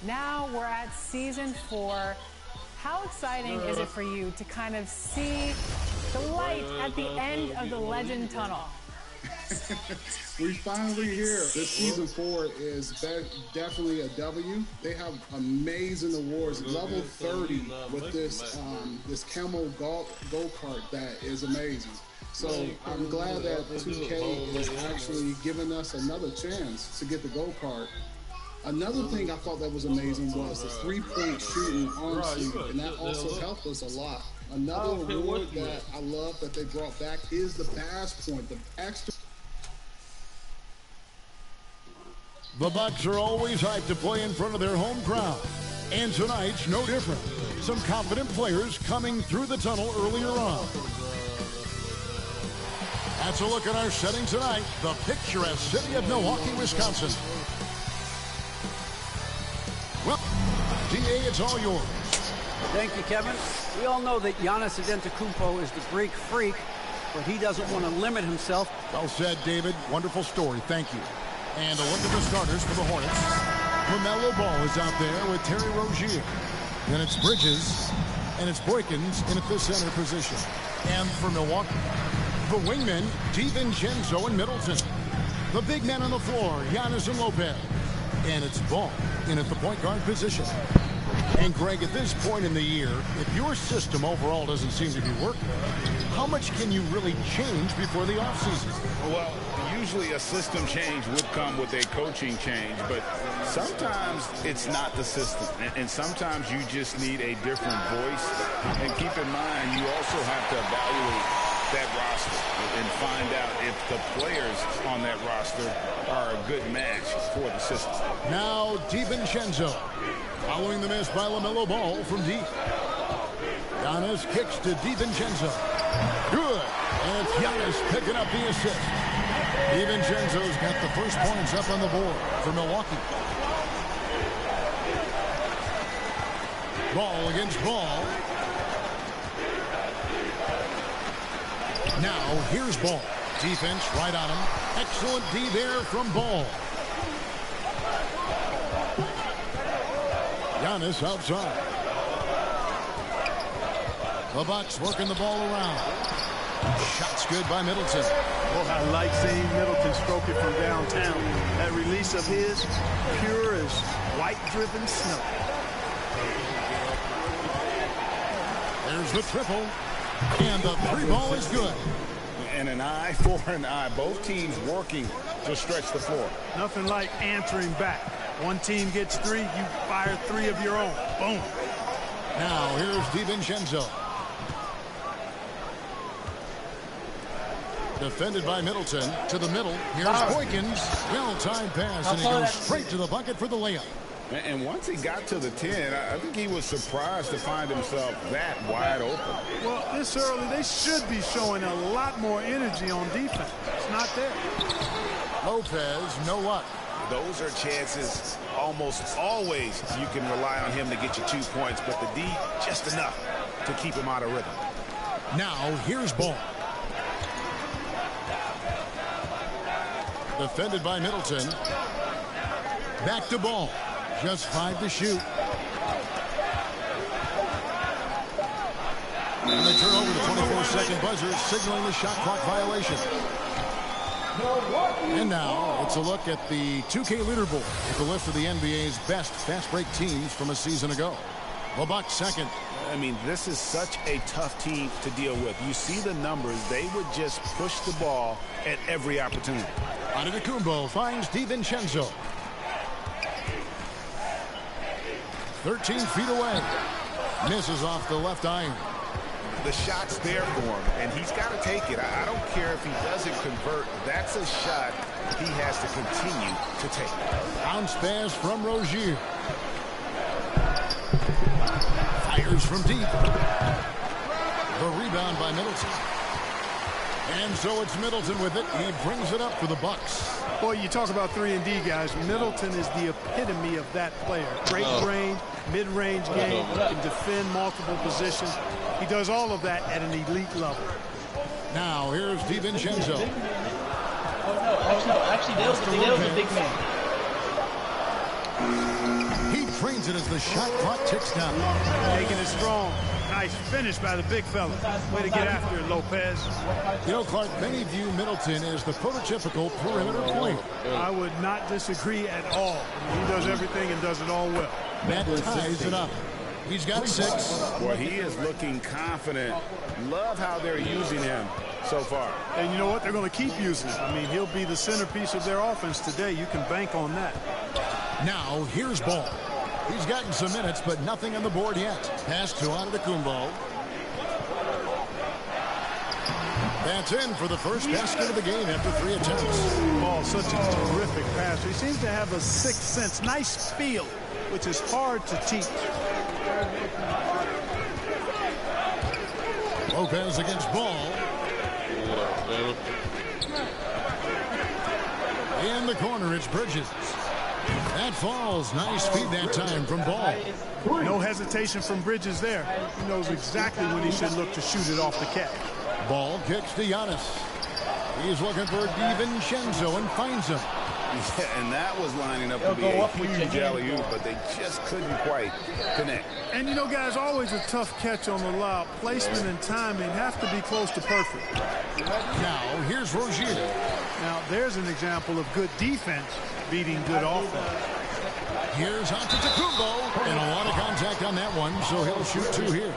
Now we're at season 4. How exciting is it for you to kind of see the light at the end of the Legend Tunnel? We're finally here. This season 4 is definitely a W. They have amazing awards. Level 30 with this this camel go-kart that is amazing. So I'm glad that 2K is actually giving us another chance to get the go-kart. Another thing I thought that was amazing was the 3-point shooting arm sleeve, and that also helped us a lot. Another award that I love that they brought back is the bash point, the extra. The Bucks are always hyped to play in front of their home crowd, and tonight's no different. Some confident players coming through the tunnel earlier on. That's a look at our setting tonight, the picturesque city of Milwaukee, Wisconsin. Well, DA, it's all yours. Thank you, Kevin. We all know that Giannis Antetokounmpo is the Greek freak, but he doesn't want to limit himself. Well said, David. Wonderful story. Thank you. And a look at the starters for the Hornets. LaMelo Ball is out there with Terry Rozier. Then it's Bridges, and it's Boykins in at the center position. And for Milwaukee, the wingmen, DiVincenzo and Middleton. The big men on the floor, Giannis and Lopez. And it's Ball in at the point guard position. And Greg, at this point in the year, if your system overall doesn't seem to be working, how much can you really change before the offseason? Well, usually a system change would come with a coaching change, but sometimes it's not the system. And sometimes you just need a different voice. And keep in mind, you also have to evaluate that roster and find out if the players on that roster are a good match for the system. Now DiVincenzo, following the miss by LaMelo Ball from deep. Giannis kicks to DiVincenzo. Good. And it's Giannis picking up the assist. DiVincenzo's got the first points up on the board for Milwaukee. Ball against Ball. Now, here's Ball. Defense right on him. Excellent D there from Ball. Giannis outside. The Bucks working the ball around. Shots good by Middleton. Well, I like seeing Middleton stroke it from downtown. That release of his, pure as white-driven snow. There's the triple. And the three ball is good. And an eye for an eye. Both teams working to stretch the floor. Nothing like answering back. One team gets 3, you fire 3 of your own. Boom. Now here's DiVincenzo. Defended by Middleton to the middle. Here's Boykins. Well-timed pass, and he goes straight to the bucket for the layup. And once he got to the 10, I think he was surprised to find himself that wide open. Well, this early, they should be showing a lot more energy on defense. It's not there. Lopez, no luck. Those are chances almost always you can rely on him to get you 2 points, but the D, just enough to keep him out of rhythm. Now, here's Ball. Defended by Middleton. Back to Ball. Just 5 to shoot. And they turn over the 24-second buzzer, signaling the shot clock violation. And now it's a look at the 2K leaderboard with the list of the NBA's best fast break teams from a season ago. The Bucks second. I mean, this is such a tough team to deal with. You see the numbers. They would just push the ball at every opportunity. Antetokounmpo finds DiVincenzo. 13 feet away. Misses off the left iron. The shot's there for him, and he's got to take it. I don't care if he doesn't convert. That's a shot he has to continue to take. Bounce pass from Rozier. Fires from deep. The rebound by Middleton. And so it's Middleton with it. He brings it up for the Bucks. Boy, you talk about 3-and-D guys. Middleton is the epitome of that player. Great range, mid-range game, can defend multiple positions. He does all of that at an elite level. Now here's DiVincenzo. He trains it as the shot clock ticks down. Taking it strong. Nice finish by the big fella. Way to get after it, Lopez. You know, Clark, many view Middleton as the prototypical perimeter point. I would not disagree at all. He does everything and does it all well. That ties it up. He's got 6. Well, he is looking confident. Love how they're using him so far. And you know what? They're going to keep using him. I mean, he'll be the centerpiece of their offense today. You can bank on that. Now, here's Ball. He's gotten some minutes, but nothing on the board yet. Pass to Antetokounmpo. That's in for the first basket of the game after 3 attempts. Ball, such a terrific passer. He seems to have a sixth sense. Nice feel, which is hard to teach. Lopez against Ball. In the corner, it's Bridges. That falls. Nice feed that time from Ball. No hesitation from Bridges there. He knows exactly when he should look to shoot it off the catch. Ball kicks to Giannis. He's looking for DiVincenzo and finds him. Yeah, and that was lining up to be a huge alley-oop, but they just couldn't quite connect. And you know, guys, always a tough catch on the lob. Placement and timing have to be close to perfect. Now, here's Rozier. Now, there's an example of good defense beating good offense. Here's Antetokounmpo, and a lot of contact on that one, so he'll shoot 2 here.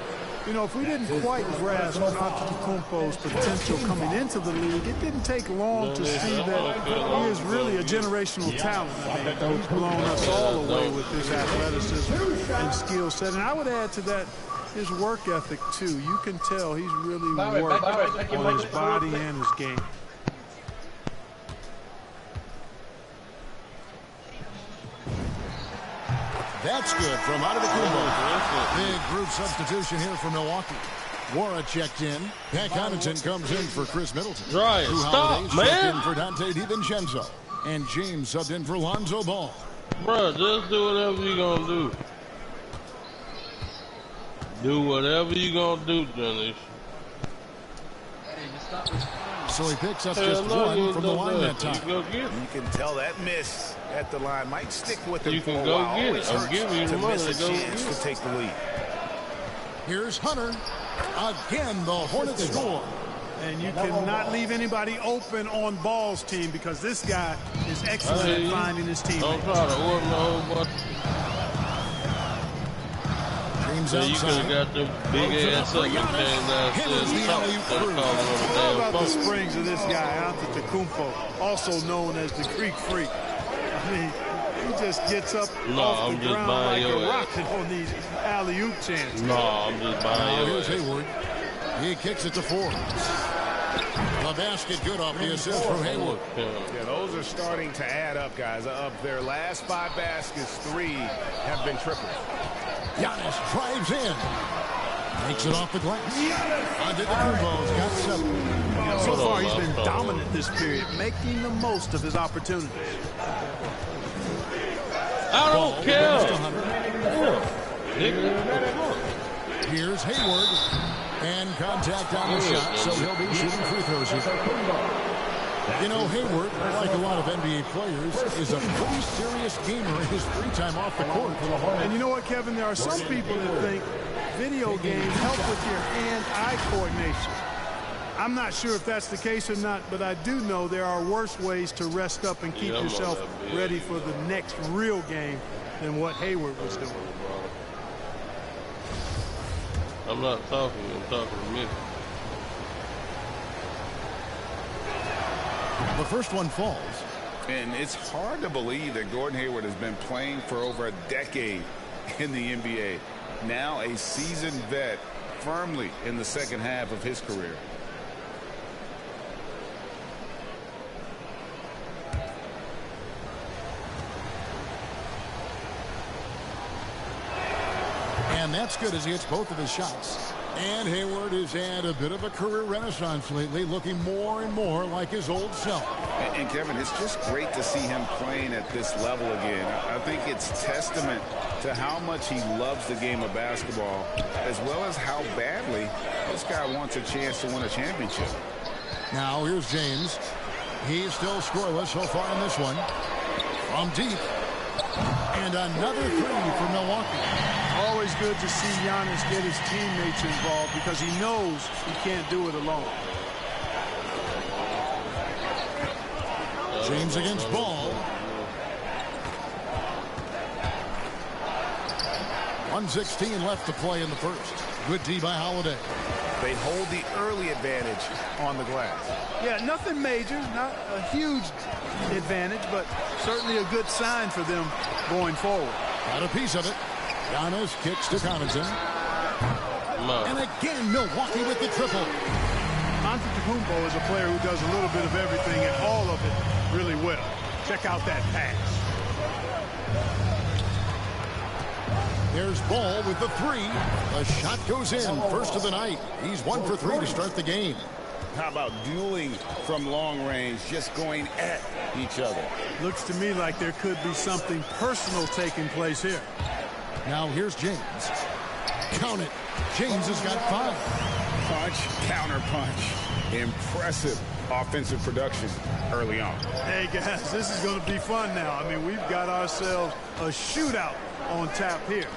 You know, if we didn't quite grasp Antetokounmpo's potential coming into the league, it didn't take long to see that he is really a generational talent. I mean, he's blown us all away with his athleticism and skill set. And I would add to that his work ethic, too. You can tell he's really worked on his body and his game. That's good from Antetokounmpo. Big group substitution here for Milwaukee. Wara checked in. Pat Connaughton comes in for Chris Middleton. Right, stop, man. In for Dante DiVincenzo. And James subbed in for Lonzo Ball. Bro, just do whatever you're going to do. Do whatever you're going to do, Dennis. So he picks up just 1 from the line that time. You can tell that miss at the line might stick with him. You can go get it. I'm giving you the money to go get it. To take the lead. Here's Hunter. Again, the Hornets score. And you cannot leave anybody open on Ball's team because this guy is excellent at finding his team. Don't try to order the whole bunch. James You could have got the big ass up and came downstairs. How about the springs of this guy, Antetokounmpo, also known as the Greek Freak? I mean, he just gets up off the ground like a rocket on these alley-oop chances. No, I'm just buying your Here's Hayward. He kicks it to 4. The basket good off the assist from Hayward. Yeah, those are starting to add up, guys. Of their last 5 baskets, 3 have been triples. Giannis drives in. Makes it off the glass. Antetokounmpo's got 7. So far, he's been dominant this period, making the most of his opportunities. I don't care. Here's Hayward. And contact on the shot, so he'll be shooting free throws here. You know, Hayward, like a lot of NBA players, is a pretty serious gamer in his free time off the court. And you know what, Kevin? There are some people that think video games help with your hand-eye coordination. I'm not sure if that's the case or not, but I do know there are worse ways to rest up and keep yourself ready for the next real game than what Hayward was doing. I'm not talking, I'm talking to me. The first one falls. And it's hard to believe that Gordon Hayward has been playing for over a decade in the NBA. Now a seasoned vet, firmly in the second half of his career. And that's good as he hits both of his shots. And Hayward has had a bit of a career renaissance lately, looking more and more like his old self. And Kevin, it's just great to see him playing at this level again. I think it's testament to how much he loves the game of basketball, as well as how badly this guy wants a chance to win a championship. Now here's James. He's still scoreless so far in this one. From deep. And another three for Milwaukee. Always good to see Giannis get his teammates involved because he knows he can't do it alone. James against Ball. 1:16 left to play in the first. Good D by Holiday. They hold the early advantage on the glass. Yeah, nothing major, not a huge advantage, but certainly a good sign for them going forward. Got a piece of it. Giannis kicks to Connaughton. And again, Milwaukee with the triple. Antetokounmpo is a player who does a little bit of everything and all of it really well. Check out that pass. There's Ball with the three. The shot goes in. First of the night. He's 1 for 3 to start the game. How about dueling from long range, just going at each other? Looks to me like there could be something personal taking place here. Now here's James. Count it. James has got 5. Punch, counter punch. Impressive offensive production early on. Hey, guys, this is going to be fun now. I mean, we've got ourselves a shootout on tap here.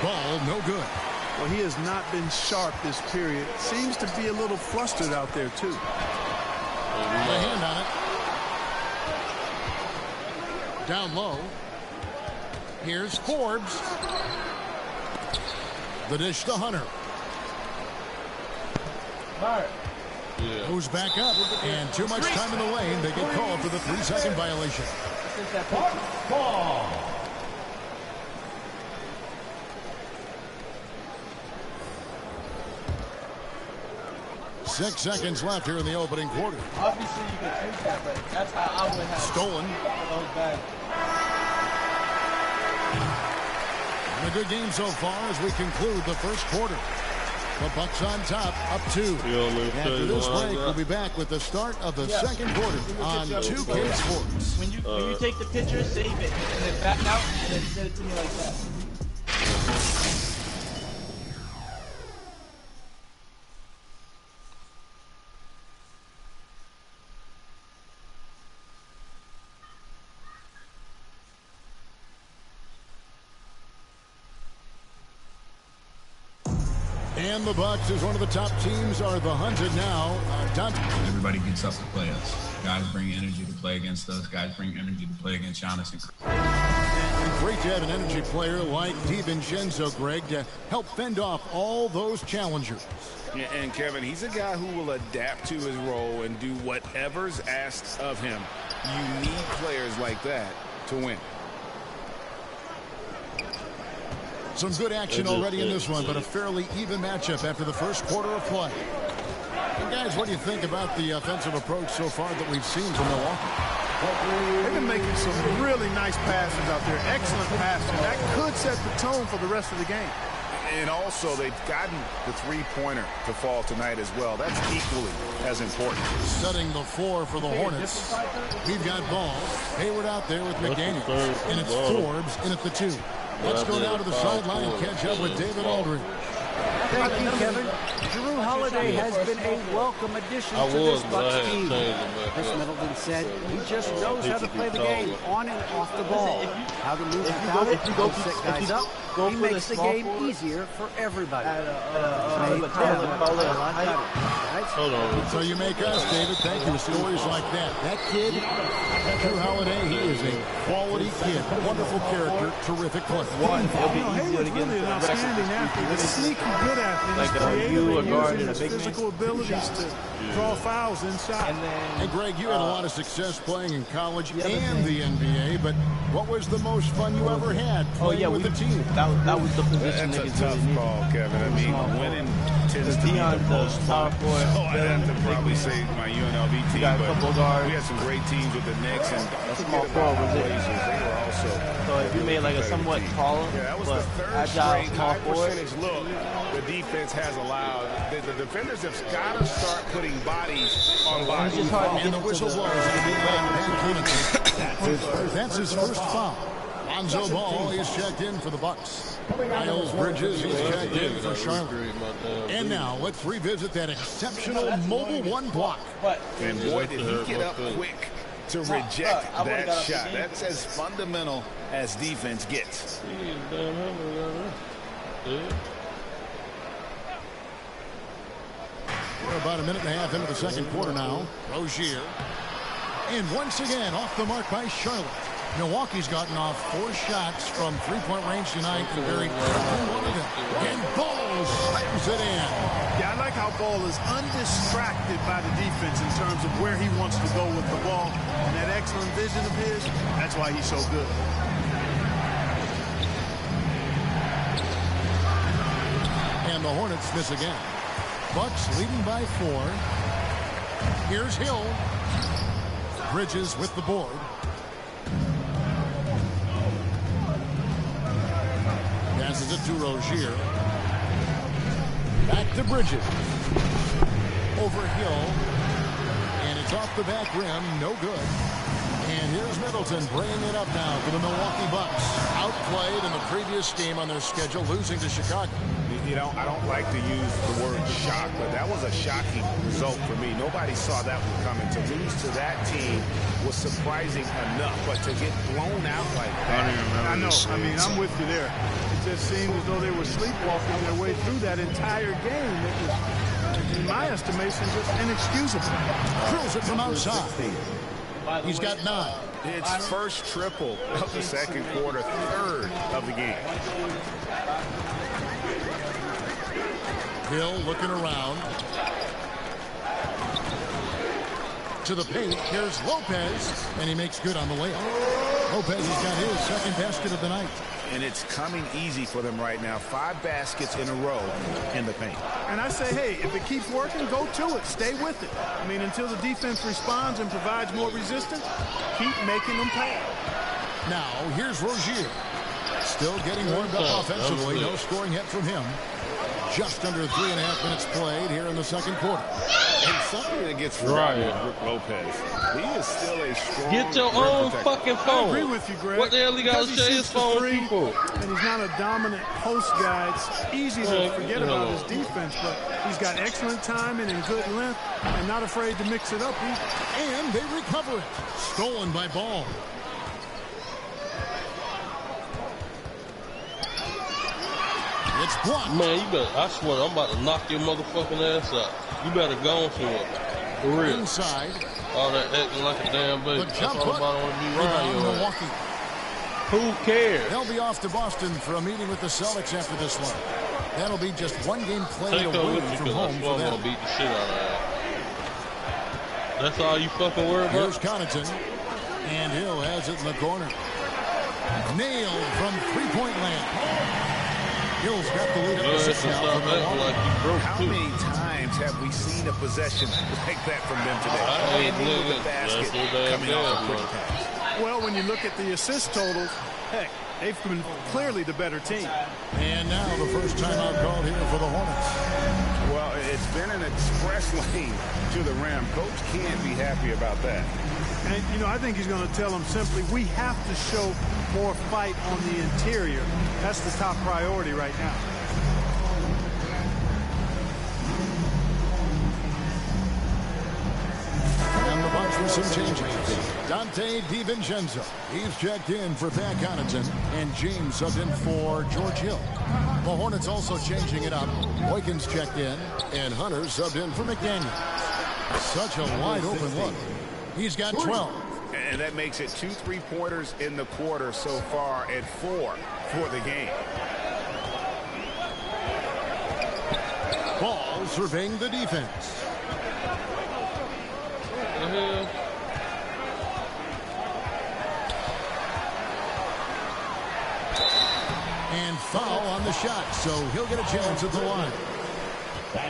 Ball no good. Well, he has not been sharp this period. Seems to be a little flustered out there, too. The hand on it. Down low. Here's Forbes. The dish to Hunter. Goes back up, and too much time in the lane. They get called for the 3-second violation. Ball. 6 seconds left here in the opening quarter. Obviously, you can take that, but that's how I would have stolen. And a good game so far as we conclude the first quarter. The Bucks on top, up 2. After this break, we'll be back with the start of the second quarter on 2K Sports. When you take the picture, save it, and then back out, and then send it to me like that. And the Bucks, as one of the top teams, are the hunted now. Everybody gets up to play us. Guys bring energy to play against us. Guys bring energy to play against Giannis. And great to have an energy player like DiVincenzo, Greg, to help fend off all those challengers. Yeah, and Kevin, he's a guy who will adapt to his role and do whatever's asked of him. You need players like that to win. Some good action already in this one, but a fairly even matchup after the first quarter of play. And guys, what do you think about the offensive approach so far that we've seen from Milwaukee? They've been making some really nice passes out there. Excellent passing. That could set the tone for the rest of the game. And also, they've gotten the three-pointer to fall tonight as well. That's equally as important. Setting the floor for the Hornets. We've got Ball. Hayward out there with McDaniels. And it's Forbes in at the 2. Let's go down to the sideline and catch up with David Aldridge. Thank you, Kevin. Jrue Holiday has been a welcome addition to this Bucks team. As Middleton said, he just knows how to play the game on and off the ball. How to move without it, how to set guys up. He makes the game easier for everybody. Hold on. So you make us, David. Thank you. Stories like that. That kid, Jrue Holiday, he is a quality kid. Wonderful character. Terrific player. Hayward's really an outstanding athlete. A sneaky good athlete. Like creative a guard using and a his big physical abilities to draw fouls inside. And Greg, you had a lot of success playing in college and the NBA, but what was the most fun you ever had playing with the team? That was the position That's a tough call, Kevin. I mean, winning tends to be the most fun. Oh, I'd have to probably say my UNLV team, got a but couple guards. we had some great teams with the Knicks and small forward was it. Blazers. They were also. So if you made like a somewhat taller, Yeah, that was but the third agile straight small high forward. percentage look the defense has allowed. The defenders have got to start putting bodies on bodies. And the whistle blows. That's his first foul. Lonzo Ball is checked in for the Bucks. Miles Bridges is checked in for Charlotte. And now let's revisit that exceptional mobile one block. And boy, did he get up quick to reject that shot. That's as fundamental as defense gets. We're about a minute and a half into the second quarter now. Rozier. And once again, off the mark by Charlotte. Milwaukee's gotten off 4 shots from three-point range tonight and buried one of them. And Ball slams it in. Yeah, I like how Ball is undistracted by the defense in terms of where he wants to go with the ball. And that excellent vision of his, that's why he's so good. And the Hornets miss again. Bucks leading by 4. Here's Hill. Bridges with the board. Passes it to Rozier. Back to Bridges. Over Hill. And it's off the back rim. No good. And here's Middleton bringing it up now for the Milwaukee Bucks. Outplayed in the previous game on their schedule, losing to Chicago. You know, I don't like to use the word shock, but that was a shocking result for me. Nobody saw that one coming. To lose to that team was surprising enough, but to get blown out like that. I know. I mean, I'm with you there. It just seemed as though they were sleepwalking their way through that entire game. It was, in my estimation, just inexcusable. Drills it from outside. He's got 9. It's first triple of the second quarter, 3rd of the game. Hill looking around. To the paint. Here's Lopez. And he makes good on the layup. Lopez has got his second basket of the night. And it's coming easy for them right now. 5 baskets in a row in the paint. And I say, hey, if it keeps working, go to it. Stay with it. I mean, until the defense responds and provides more resistance, keep making them pay. Now, here's Rozier. Still getting warmed up offensively. No scoring yet from him. Just under 3.5 minutes played here in the second quarter. And something that gets forgotten with Brook Lopez. He is still a strong. Get your own fucking phone. I agree with you, Greg. What the hell he got to say his phone for? And he's not a dominant post guy. It's easy to forget about his defense, but he's got excellent timing and good length and not afraid to mix it up either. And they recover it. Stolen by Ball. It's blocked. Man, you better, I swear, I'm about to knock your motherfucking ass out. You better go on somewhere. For real. Inside. All that acting like a damn baby. That's all about want to be around you. Milwaukee. Who cares? They'll be off to Boston for a meeting with the Celtics after this one. That'll be just one game played away from home for them. Beat the shit out of that. That's all you fucking worry about? Here's Connaughton. And Hill has it in the corner. Nailed from three-point land. Hill's got the lead up assist now. How many times have we seen a possession like that from them today? Landing with the basket, coming off a quick pass. Well, when you look at the assist totals, heck, they've been clearly the better team. And now the first timeout called here for the Hornets. Well, it's been an express lane to the rim. Coach can't be happy about that. And, you know, I think he's going to tell them simply, we have to show more fight on the interior. That's the top priority right now. And the Bucks with some changes. Dante DiVincenzo. He's checked in for Pat Connaughton. And James subbed in for George Hill. The Hornets also changing it up. Boykins checked in. And Hunter subbed in for McDaniel. Such a wide open look. He's got 12. And that makes it 2 3-pointers in the quarter so far and 4 for the game. Ball surveying the defense. And foul on the shot, so he'll get a chance at the line.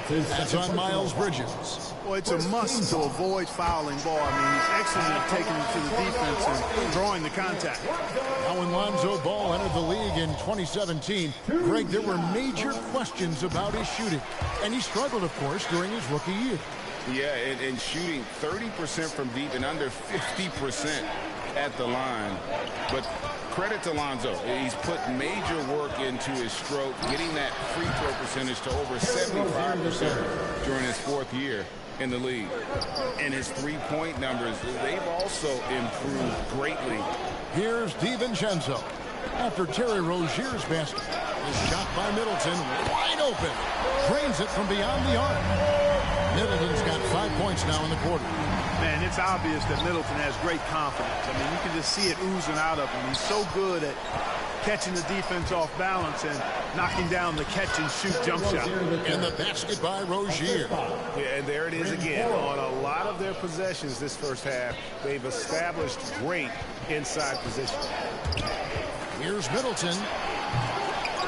That's on Miles Bridges. Well, it's a must to avoid fouling Ball. I mean, he's excellent at taking it to the defense and drawing the contact. Now when Lonzo Ball entered the league in 2017, Greg, there were major questions about his shooting. And he struggled, of course, during his rookie year. Yeah, and shooting 30% from deep and under 50% at the line, but credit to Lonzo. He's put major work into his stroke, getting that free throw percentage to over 75% during his 4th year in the league. And his three-point numbers, they've also improved greatly. Here's DiVincenzo. After Terry Rozier's basket is shot by Middleton, wide open. Drains it from beyond the arc. Middleton's got 5 points now in the quarter. Man, it's obvious that Middleton has great confidence. I mean, you can just see it oozing out of him. He's so good at catching the defense off balance and knocking down the catch-and-shoot jump shot. And the basket by Rozier. Yeah, and there it is again. On a lot of their possessions this first half, they've established great inside position. Here's Middleton.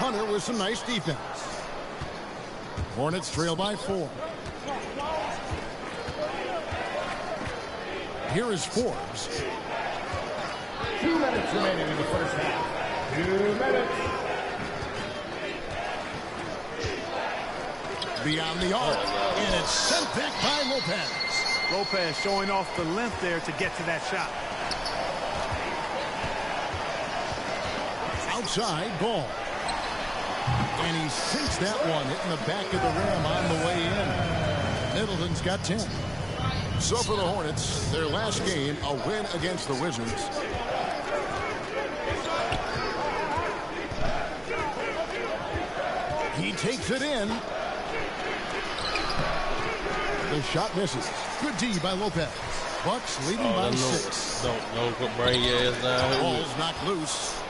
Hunter with some nice defense. Hornets trail by 4. Here is Forbes. 2 minutes remaining in the first half. 2 minutes. Beyond the arc. And it's sent back by Lopez. Lopez showing off the length there to get to that shot. Outside ball. And he sinks that one, hitting the back of the rim on the way in. Middleton's got 10. So for the Hornets, their last game, a win against the Wizards. He takes it in. The shot misses. Good D by Lopez. Bucks leading by 6. Don't bring your ass down here. Ball's knocked loose.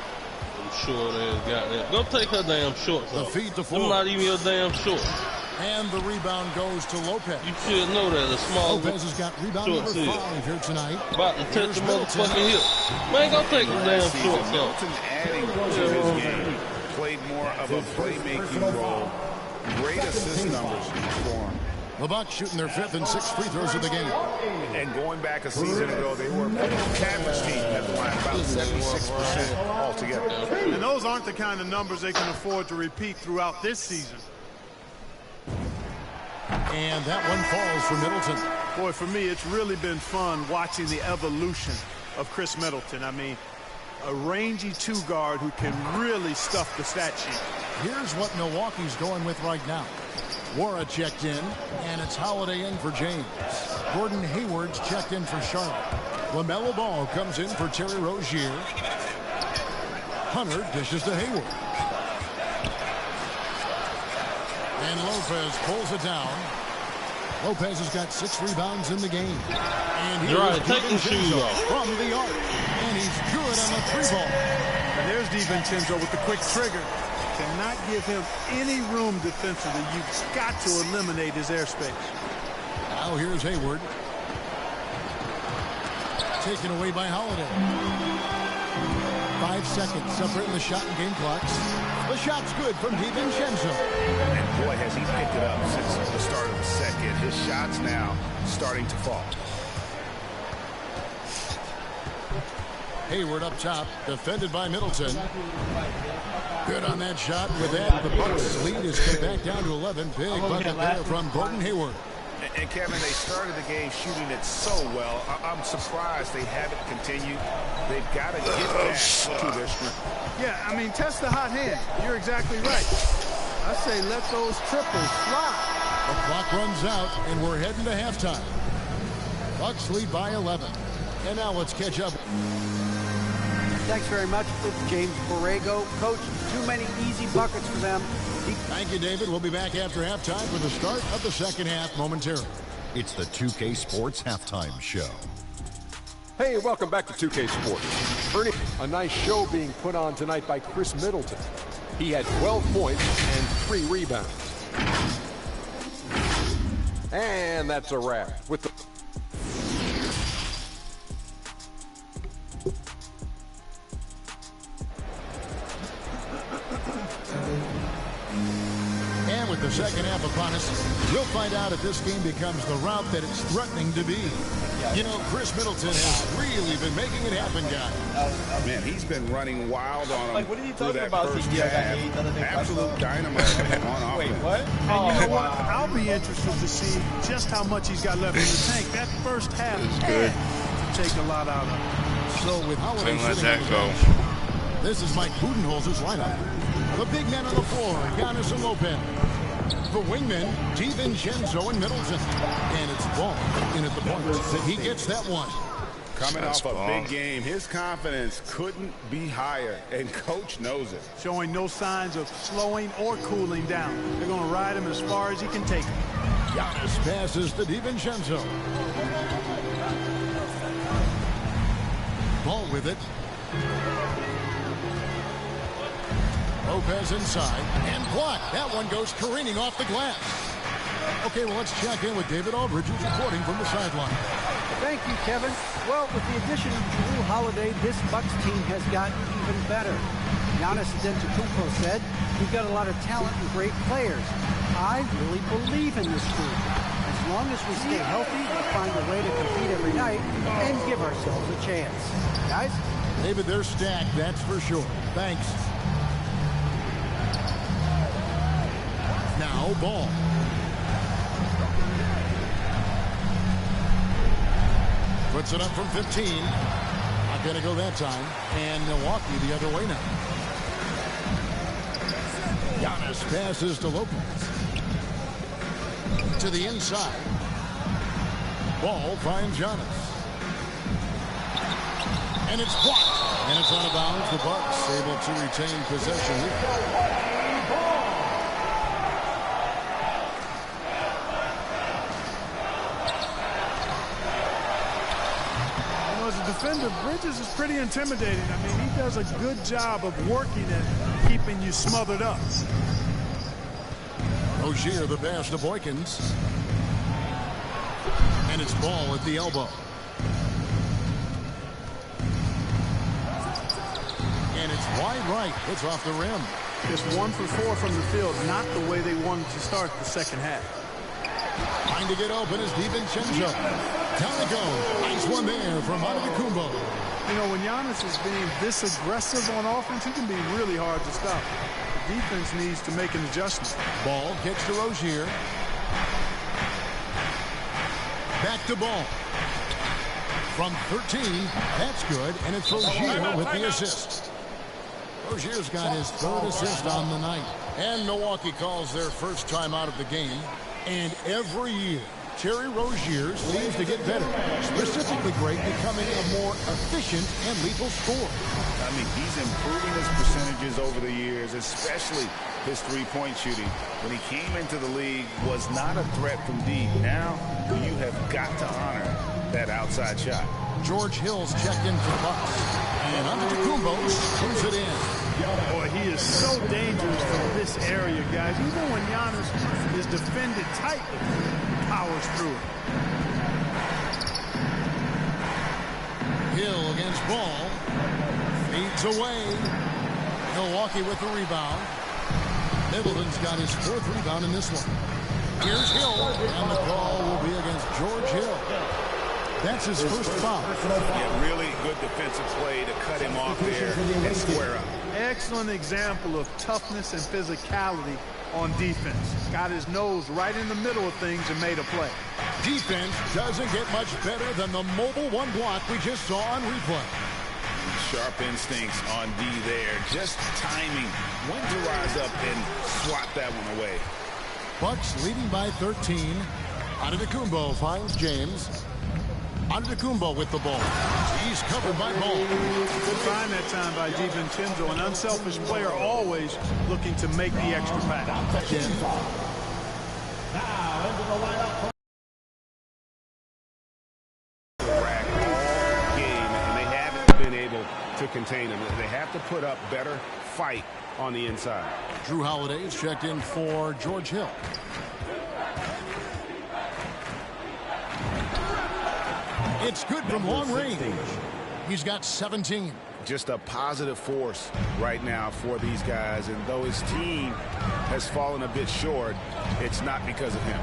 Short ass got that. Go take her damn shorts off. The feed to Them not even your damn shorts. And the rebound goes to Lopez. You should know that a small Lopez has got rebound number 5 here tonight. About to touch the motherfucking hip. Man, go take the damn shorts off. Middleton adding to his game. Played more of a playmaking role. Great assist numbers for him. The Bucks shooting their 5th and 6th free throws of the game. And going back a season ago, they were an average team at the line, about 76% altogether. And those aren't the kind of numbers they can afford to repeat throughout this season. And that one falls for Middleton. Boy, for me, it's really been fun watching the evolution of Chris Middleton. I mean, a rangy 2-guard who can really stuff the stat sheet. Here's what Milwaukee's going with right now. Wara checked in, and it's Holiday in for James. Gordon Hayward's checked in for Charlotte. LaMelo Ball comes in for Terry Rozier. Hunter dishes to Hayward. And Lopez pulls it down. Lopez has got 6 rebounds in the game. And he's taking shoes off from the arc. And he's good on the 3-ball. And there's DiVincenzo with the quick trigger. Cannot give him any room defensively. You've got to eliminate his airspace. Now here's Hayward. Taken away by Holiday. 5 seconds separating the shot and game clocks. The shot's good from DiVincenzo. And boy, has he picked it up since the start of the second. His shot's now starting to fall. Hayward up top, defended by Middleton. Good on that shot. With that, the Bucks lead is cut back down to 11. Big bucket there from Gordon Hayward. And Kevin, they started the game shooting it so well. I'm surprised they haven't continued. They've got to get back to their strength. Yeah, I mean, test the hot hand. You're exactly right. I say let those triples fly. The clock runs out, and we're heading to halftime. Bucks lead by 11. And now let's catch up. Thanks very much. It's James Borrego. Coach, too many easy buckets for them. Thank you, David. We'll be back after halftime for the start of the second half momentarily. It's the 2K Sports Halftime Show. Hey, welcome back to 2K Sports. Ernie, a nice show being put on tonight by Chris Middleton. He had 12 points and 3 rebounds. And that's a wrap. With the with the second half upon us, we'll find out if this game becomes the route that it's threatening to be. You know, Chris Middleton has really been making it happen, guys. Man, he's been running wild on him. Like, what are you talking about? Absolute dynamite on offense. Wait, what? And you know what? I'll be interested to see just how much he's got left in the tank. That first half had to take a lot out of him. So with Holiday let sitting that on the go. bench, this is Mike Budenholzer's lineup. The big men on the floor, Giannis and Lopez. The wingmen, DiVincenzo and Middleton. And it's Ball in at the point. He gets that one. Coming off a big game, his confidence couldn't be higher, and Coach knows it. Showing no signs of slowing or cooling down. They're going to ride him as far as he can take him. Giannis passes to DiVincenzo. Ball with it. Lopez inside and blocked. That one goes careening off the glass. Okay, well, let's check in with David Aldridge, who's reporting from the sideline. Thank you, Kevin. Well, with the addition of Jrue Holiday, this Bucks team has gotten even better. Giannis Antetokounmpo said, "We've got a lot of talent and great players. I really believe in this group. As long as we stay healthy, we'll find a way to compete every night and give ourselves a chance." Guys? David, they're stacked, that's for sure. Thanks. Now, Ball. Puts it up from 15. Not going to go that time. And Milwaukee the other way now. Giannis passes to Lopez. To the inside. Ball finds Giannis. And it's blocked. And it's out of bounds. The Bucks able to retain possession. Defender, Bridges is pretty intimidating. I mean, he does a good job of working at keeping you smothered up. Rozier, the pass to Boykins. And it's Ball at the elbow. And it's wide right. It's off the rim. Just 1 for 4 from the field. Not the way they wanted to start the second half. Trying to get open is DiVincenzo. Down it goes. Nice one there from Antetokounmpo. You know, when Giannis is being this aggressive on offense, he can be really hard to stop. The defense needs to make an adjustment. Ball kicks to Rozier. Back to Ball. From 13, that's good, and it's Rozier with the assist. Rozier's got his 3rd assist on the night. And Milwaukee calls their first time out of the game. And every year, Terry Rozier seems to get better. Specifically great, becoming a more efficient and lethal scorer. I mean, he's improving his percentages over the years, especially his three-point shooting. When he came into the league, was not a threat from deep. Now, you have got to honor that outside shot. George Hill's checked in for the Bucks. And Antetokounmpo puts it in. Boy, he is so dangerous from this area, guys. Even when Giannis is defended tightly, he powers through it. Hill against Ball. Feeds away. Milwaukee with the rebound. Middleton's got his 4th rebound in this one. Here's Hill, and the call will be against George Hill. That's his first foul. Yeah, really good defensive play to cut him off there and square up. Excellent example of toughness and physicality on defense. Got his nose right in the middle of things and made a play. Defense doesn't get much better than the mobile one block we just saw on replay. Sharp instincts on D there. Just timing when to rise up and swat that one away. Bucks leading by 13. Antetokounmpo finds James. Antetokounmpo with the ball. He's covered by Ball. Good find that time by DiVincenzo. An unselfish player always looking to make the extra pass. Now into the lineup. Game, and they haven't been able to contain him. They have to put up better fight on the inside. Jrue Holiday is checked in for George Hill. It's good from long range. He's got 17. Just a positive force right now for these guys. And though his team has fallen a bit short, it's not because of him.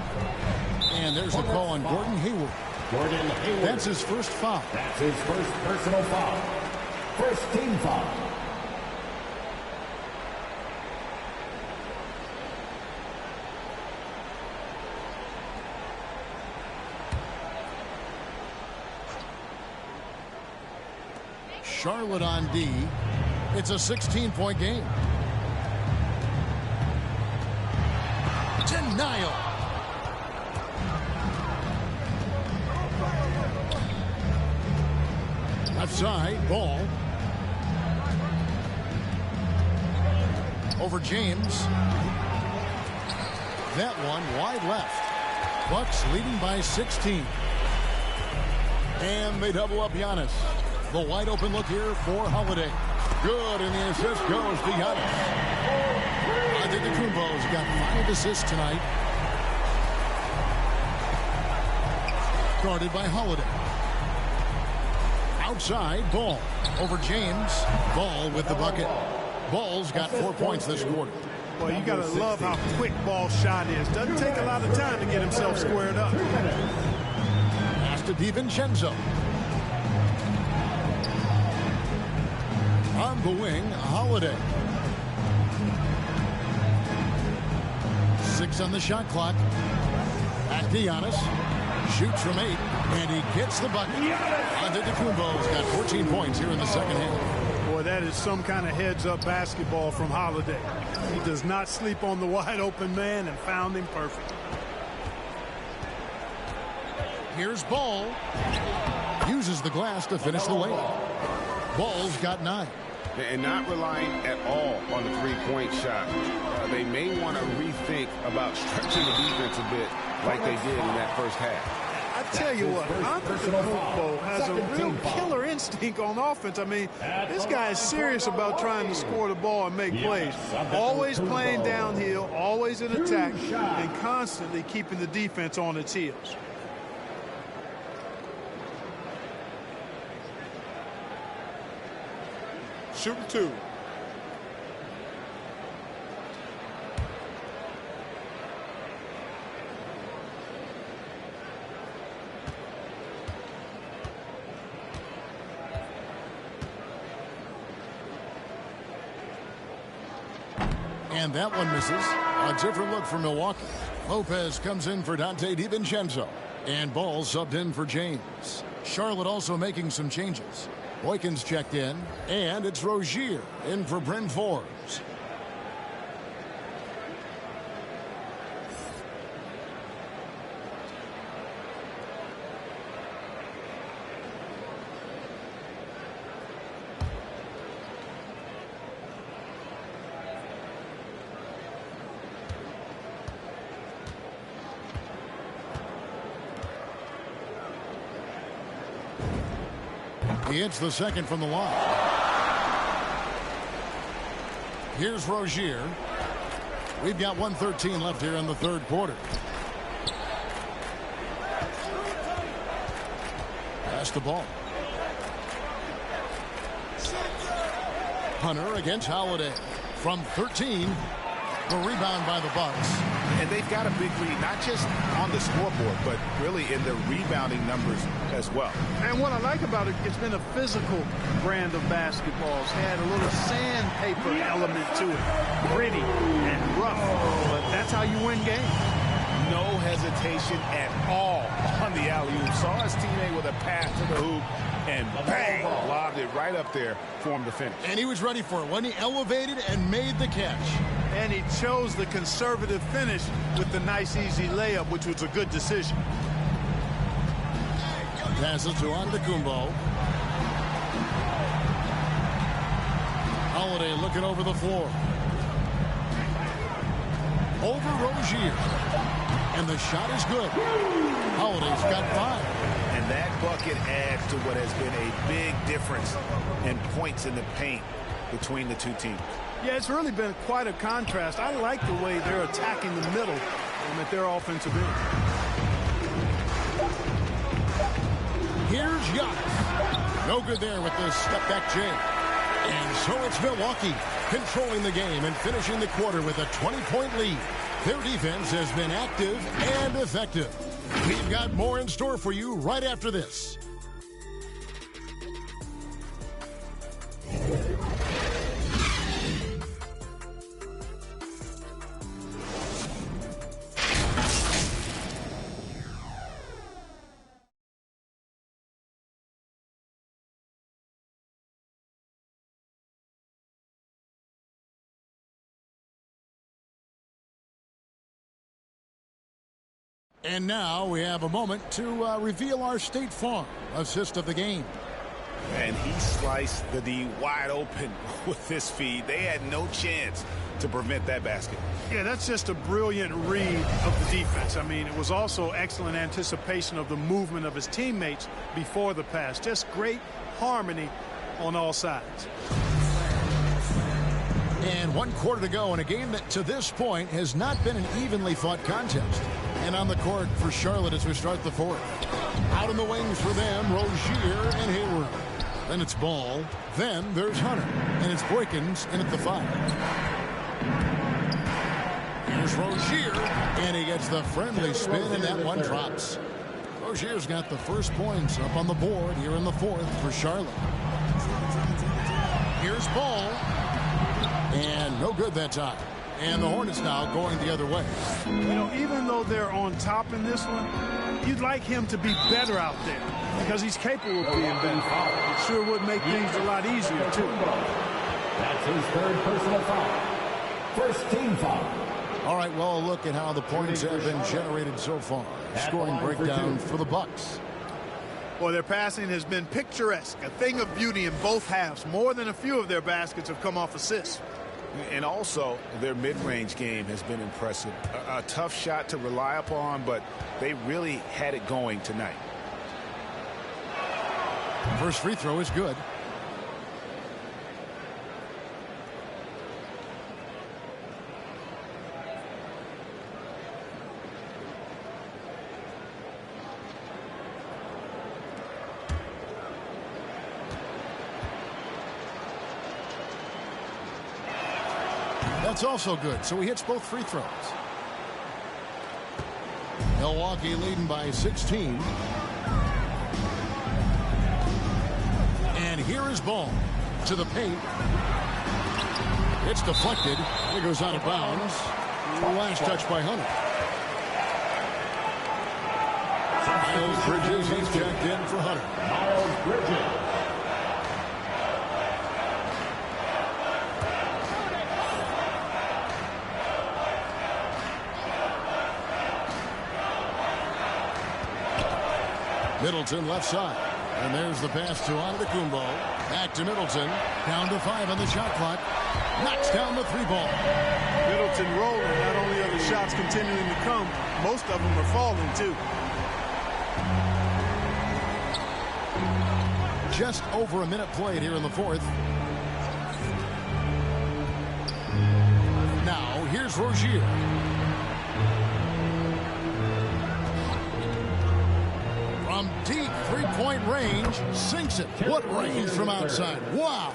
And there's the call on Gordon Hayward. Gordon Hayward. That's his first foul. That's his first personal foul. First team foul. Charlotte on D. It's a 16-point game. Denial. Left side, Ball. Over James. That one wide left. Bucks leading by 16. And they double up Giannis. The wide open look here for Holiday. Good, and the assist goes to Giannis. Antetokounmpo's got 5 assists tonight. Guarded by Holiday. Outside, Ball. Over James. Ball with the bucket. Ball's got 4 points this quarter. Well, you got to love how quick Ball's shot is. Doesn't take a lot of time to get himself squared up. Pass to DiVincenzo. On the wing, Holiday. 6 on the shot clock. Back to Giannis. Shoots from 8, and he gets the bucket. Antetokounmpo's got 14 points here in the second half. Boy, that is some kind of heads-up basketball from Holiday. He does not sleep on the wide-open man and found him perfect. Here's Ball. Uses the glass to finish the layup. Ball's got 9. And not relying at all on the three-point shot. They may want to rethink about stretching the defense a bit like they did in that first half. I tell you what, Antetokounmpo has a real killer instinct on offense. I mean, this guy is serious about trying to score the ball and make plays. Always playing downhill, always in attack, and constantly keeping the defense on its heels. Shooting 2. And that one misses. A different look for Milwaukee. Lopez comes in for Dante DiVincenzo. And Ball subbed in for James. Charlotte also making some changes. Boykin's checked in. And it's Rozier in for Bryn Forbes. He hits the second from the line. Here's Rozier. We've got 1:13 left here in the third quarter. Pass the ball. Hunter against Holiday. From 13, the rebound by the Bucks. And they've got a big lead, not just on the scoreboard, but really in their rebounding numbers as well. And what I like about it, it's been a physical brand of basketball. It's had a little sandpaper element to it. Gritty and rough, but that's how you win games. No hesitation at all on the alley-oop. Saw his teammate with a pass to the hoop, and bang, lobbed it right up there for him to finish. And he was ready for it when he elevated and made the catch. And he chose the conservative finish with the nice, easy layup, which was a good decision. Passes to Antetokounmpo. Holiday looking over the floor. Over Rozier. And the shot is good. Holiday's got 5. And that bucket adds to what has been a big difference in points in the paint between the two teams. Yeah, it's really been quite a contrast. I like the way they're attacking the middle and at their offensive end. Here's Giannis. No good there with the step-back jam. And so it's Milwaukee controlling the game and finishing the quarter with a 20-point lead. Their defense has been active and effective. We've got more in store for you right after this. And now we have a moment to reveal our State Farm assist of the game. And he sliced the D wide open with this feed. They had no chance to prevent that basket. Yeah, that's just a brilliant read of the defense. I mean, it was also excellent anticipation of the movement of his teammates before the pass. Just great harmony on all sides. And 1 quarter to go in a game that to this point has not been an evenly fought contest. And on the court for Charlotte as we start the fourth. Out in the wings for them, Rozier and Hayward. Then it's Ball. Then there's Hunter. And it's Boykins in at the 5. Here's Rozier. And he gets the friendly spin, and that one drops. Rozier's got the first points up on the board here in the fourth for Charlotte. Here's Ball. And no good that time. And the Hornets now going the other way. You know, even though they're on top in this one, you'd like him to be better out there because he's capable of being better. It sure would make things a lot easier, too. That's his third personal foul. First team foul. All right, well, look at how the points have been generated so far. Scoring breakdown for the Bucks. Well, their passing has been picturesque, a thing of beauty in both halves. More than a few of their baskets have come off assists. And also, their mid-range game has been impressive. A tough shot to rely upon, but they really had it going tonight. First free throw is good. That's also good, so he hits both free throws. Milwaukee leading by 16. And here is Ball to the paint. It's deflected. It goes out of bounds. Last touch by Hunter. Miles Bridges, he's checked in for Hunter. Miles Bridges. Middleton left side. And there's the pass to Antetokounmpo. Back to Middleton. Down to 5 on the shot clock. Knocks down the 3-ball. Middleton rolling. Not only are the shots continuing to come, most of them are falling, too. Just over a minute played here in the fourth. Now, here's Rozier. From deep three-point range, sinks it. What range from outside. Wow.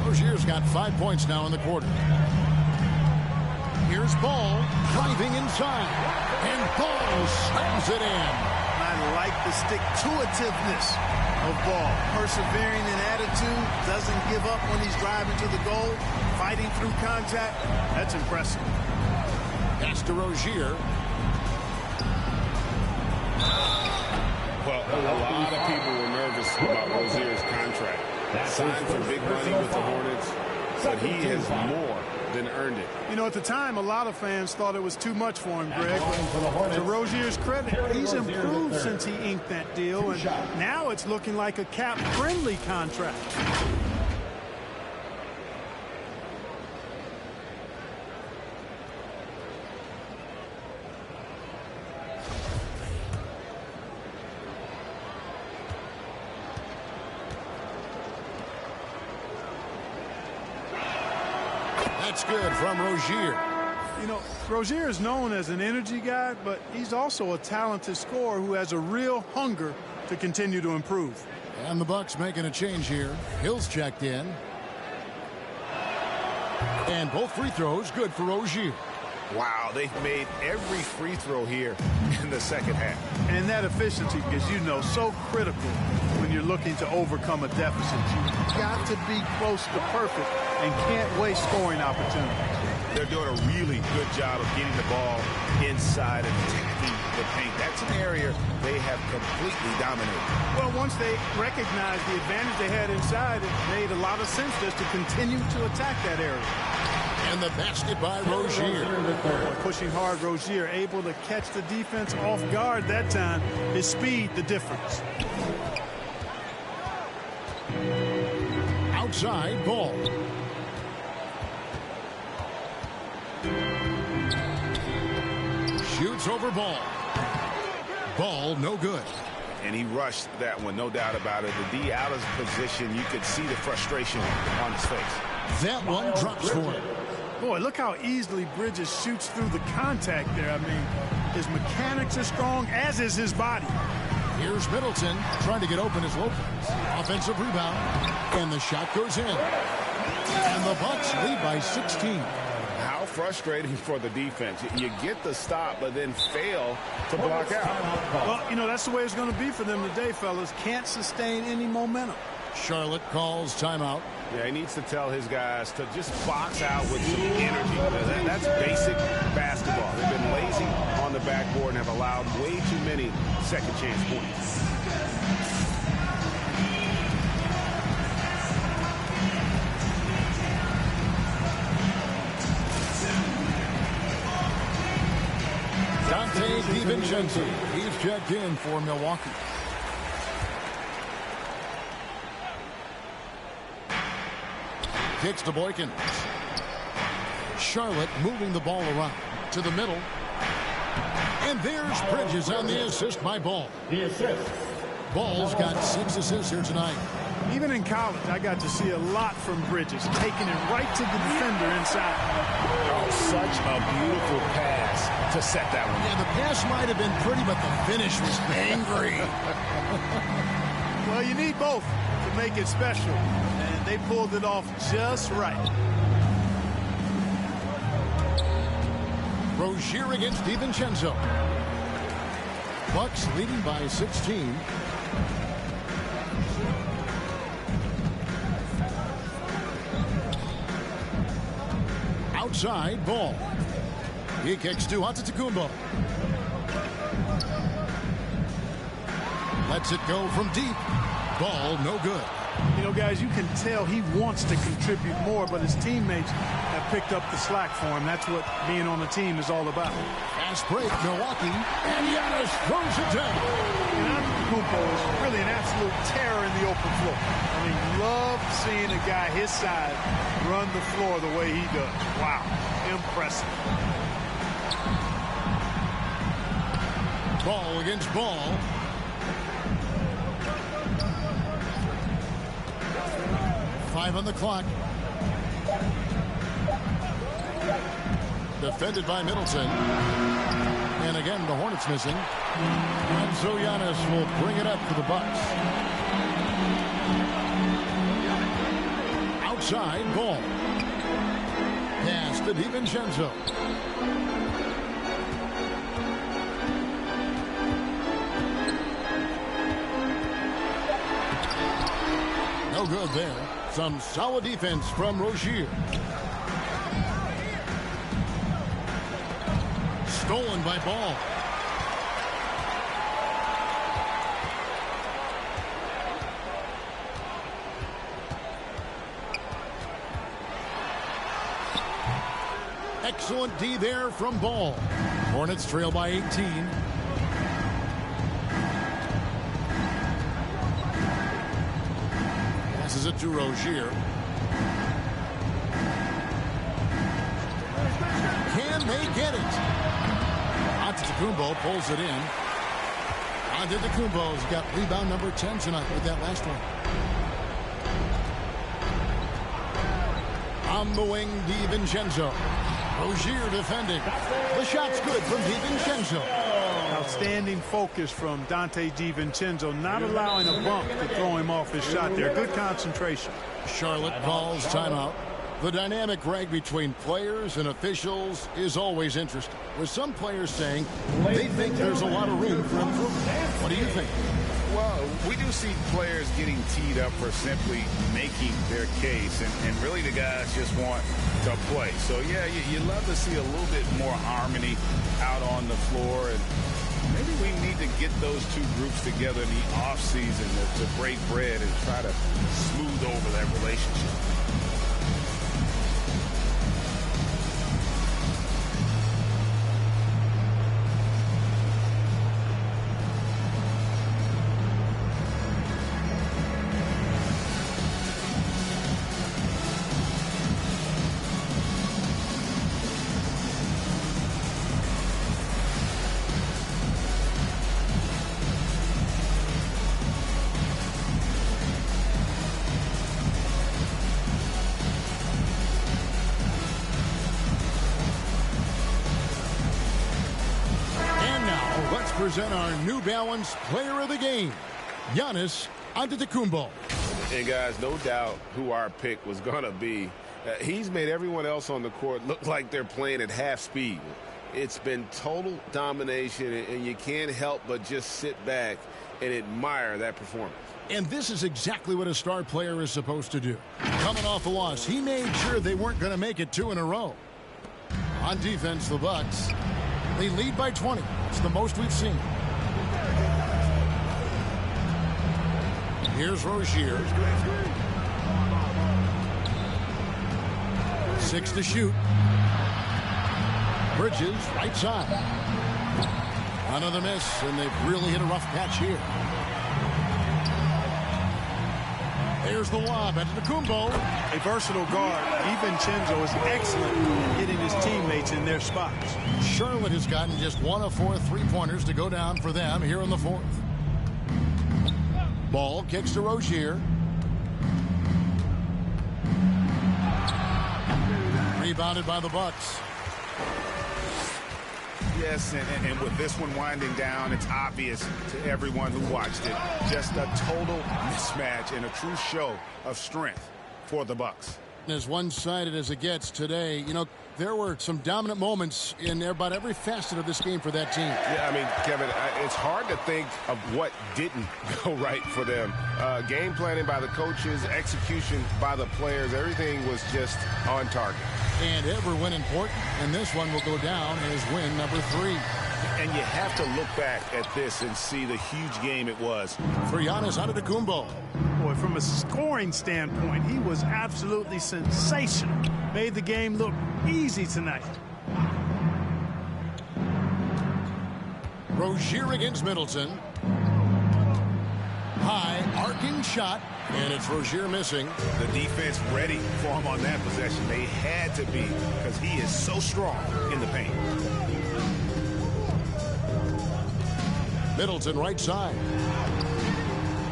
Rozier's got 5 points now in the quarter. Here's Ball driving inside. And Ball slams it in. I like the stick-to-itiveness of Ball. Persevering in attitude, doesn't give up when he's driving to the goal, fighting through contact. That's impressive. Pass to Rozier. Well, a lot of people were nervous about Rozier's contract. Signed for big money with the Hornets, but he has more than earned it. You know, at the time, a lot of fans thought it was too much for him, Greg. But to Rozier's credit, he's improved since he inked that deal, and now it's looking like a cap-friendly contract. That's good from Rozier. You know, Rozier is known as an energy guy, but he's also a talented scorer who has a real hunger to continue to improve. And the Bucks making a change here. Hill's checked in. And both free throws good for Rozier. Wow, they've made every free throw here in the second half. And that efficiency, as you know, so critical when you're looking to overcome a deficit. You've got to be close to perfect and can't waste scoring opportunities. They're doing a really good job of getting the ball inside and attacking the paint. That's an area they have completely dominated. Well, once they recognized the advantage they had inside, it made a lot of sense just to continue to attack that area. And the basket by Rozier. Pushing hard, Rozier able to catch the defense off guard that time. His speed, the difference. Outside ball. Shoots over ball. Ball no good. And he rushed that one, no doubt about it. The D out of position, you could see the frustration on his face. That one drops for him. Boy, look how easily Bridges shoots through the contact there. I mean, his mechanics are strong, as is his body. Here's Middleton trying to get open as Lopez. Offensive rebound, and the shot goes in. And the Bucks lead by 16. How frustrating for the defense. You get the stop, but then fail to block out. Well, you know, that's the way it's going to be for them today, fellas. Can't sustain any momentum. Charlotte calls timeout. Yeah, he needs to tell his guys to just box out with some energy. That's basic basketball. They've been lazy on the backboard and have allowed way too many second chance points. Dante DiVincenzo. He's checked in for Milwaukee. Kicks to Boykins. Charlotte moving the ball around to the middle. And there's Bridges on the assist by Ball. The assist. Ball's got 6 assists here tonight. Even in college, I got to see a lot from Bridges, taking it right to the defender inside. Oh, such a beautiful pass to set that one. Yeah, the pass might have been pretty, but the finish was angry. Well, you need both to make it special, and they pulled it off just right. Rozier against DiVincenzo. Bucks leading by 16. Outside Ball. He kicks to Antetokounmpo. Lets it go from deep. Ball no good. You know, guys, you can tell he wants to contribute more, but his teammates have picked up the slack for him. That's what being on the team is all about. Fast break, Milwaukee, and Giannis throws it down. And Antetokounmpo is really an absolute terror in the open floor. I mean, love seeing a guy his size run the floor the way he does. Wow, impressive. Ball against Ball. Five on the clock. Defended by Middleton. And again, the Hornets missing. And so Giannis will bring it up for the Bucks. Outside Ball. Pass to DiVincenzo. No good there. Some solid defense from Rozier. Stolen by Ball. Excellent D there from Ball. Hornets trail by 18. Passes it to Rozier. Can they get it? Antetokounmpo pulls it in. Antetokounmpo's got rebound number 10 tonight with that last one. On the wing, DiVincenzo. Rozier defending. The shot's good from DiVincenzo. Outstanding focus from Dante DiVincenzo, not allowing a bump to throw him off his shot there. Good concentration. Charlotte calls timeout. The dynamic rag between players and officials is always interesting, with some players saying they think there's a lot of room for improvement. What do you think? Well, we do see players getting teed up for simply making their case, and really the guys just want to play. So, yeah, you love to see a little bit more harmony out on the floor, and maybe we need to get those two groups together in the offseason to break bread and try to smooth over that relationship. present our New Balance Player of the Game, Giannis Antetokounmpo. And guys, no doubt who our pick was going to be. He's made everyone else on the court look like they're playing at half speed. It's been total domination, and you can't help but just sit back and admire that performance. And this is exactly what a star player is supposed to do. Coming off a loss, he made sure they weren't going to make it 2 in a row. On defense, the Bucks, they lead by 20. It's the most we've seen. Here's Rozier. 6 to shoot. Bridges, right side. Another miss, and they've really hit a rough patch here. There's the lob at Antetokounmpo. A versatile guard, DiVincenzo, is excellent in getting his teammates in their spots. Charlotte has gotten just 1 of 4 3-pointers to go down for them here in the 4th. Ball kicks to Rozier. Rebounded by the Bucks. Yes, and with this one winding down, it's obvious to everyone who watched it. Just a total mismatch and a true show of strength for the Bucks. As one-sided as it gets today, you know, there were some dominant moments in about every facet of this game for that team. Yeah, I mean, Kevin, it's hard to think of what didn't go right for them. Game planning by the coaches, execution by the players, everything was just on target. And every win important, and this one will go down as win number 3. And you have to look back at this and see the huge game it was. For Giannis Antetokounmpo. Boy, from a scoring standpoint, he was absolutely sensational. Made the game look easy tonight. Rozier against Middleton. High, arcing shot, and it's Rozier missing. The defense ready for him on that possession. They had to be, because he is so strong in the paint. Middleton right side.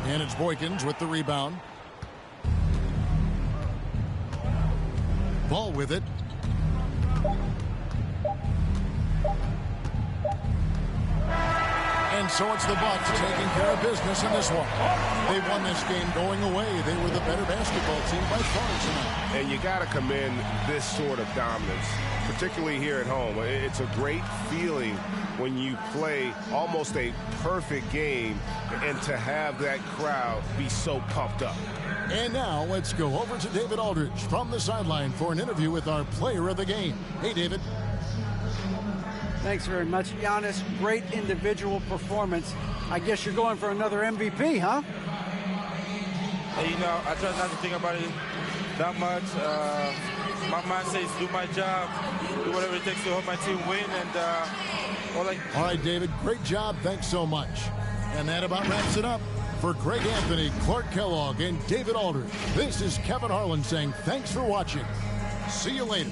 And it's Boykins with the rebound. Ball with it. And so it's the Bucks taking care of business in this one. They won this game going away. They were the better basketball team by far tonight. And you got to commend this sort of dominance, particularly here at home. It's a great feeling when you play almost a perfect game and to have that crowd be so pumped up. And now let's go over to David Aldridge from the sideline for an interview with our player of the game. Hey, David. Thanks very much, Giannis. Great individual performance. I guess you're going for another MVP, huh? Hey, you know, I try not to think about it that much. My mind says do my job, do whatever it takes to help my team win, and all right, David, great job. Thanks so much. And that about wraps it up. For Greg Anthony, Clark Kellogg, and David Aldridge, this is Kevin Harlan saying thanks for watching. See you later.